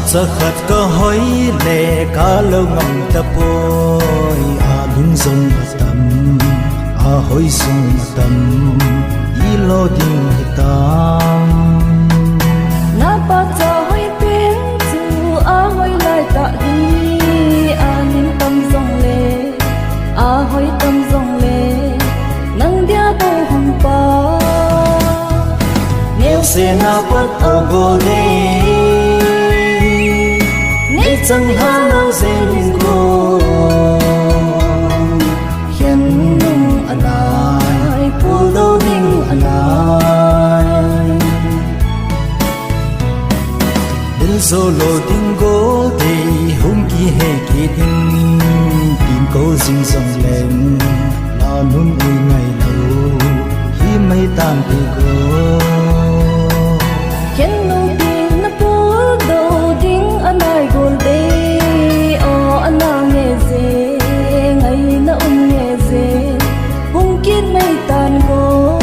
giờ khát có hỏi lệ cá lâu ngầm ta bôi lung rong tâm hỏi rong tâm ý lo điên tâm na pa cho hỏi tiếng chu hỏi lại ta đi nín tâm rong lệ hỏi tâm rong lệ nang dia bo hồng pa nếu sẽ na bắt ở vô đây nay chẳng há lâu dên cô hiện nung anai phù đâu đinh anai đến số lô tiếng gỗ thì hung kỳ hệ kỳ đinh tìm câu dinh dòng lên là nun uy ngày lâu khi mấy tàn từ cô hiện nung tin na phù đâu đinh anai gol đây ana nghe dê ngày na nghe dê hung kiên mấy tàn cô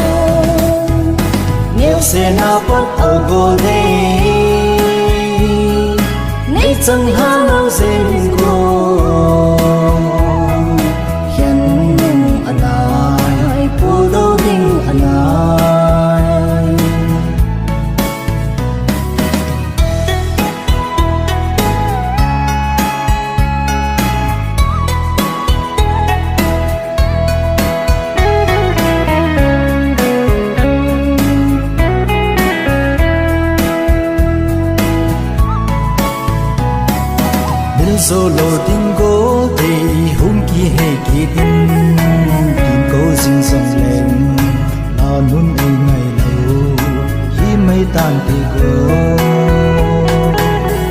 nếu sẽ na bắt ở cô đây nay chẳng há lâu dên cô hiện nung anai phù đâu đinh anai solo tiếng gỗ thì hung kỳ hệ kỳ đinh tìm câu dinh dòng lên là nun ấy ngày lâu khi mấy tàn từ gỗ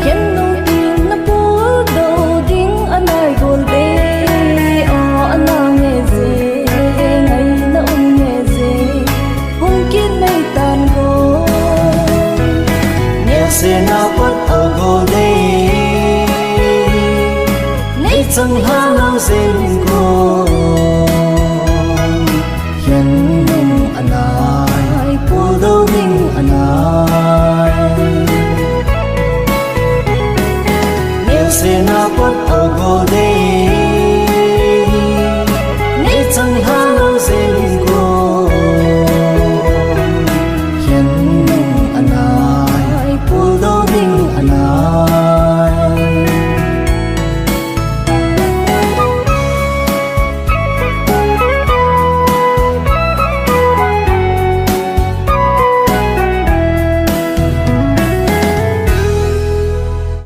hiện nung tin na phù đâu đinh anai gol đây ana nghe dê ngày na nghe dê hung kiên mấy tàn cô nếu sẽ na bắt ở gỗ đây chẳng há lâu dên cô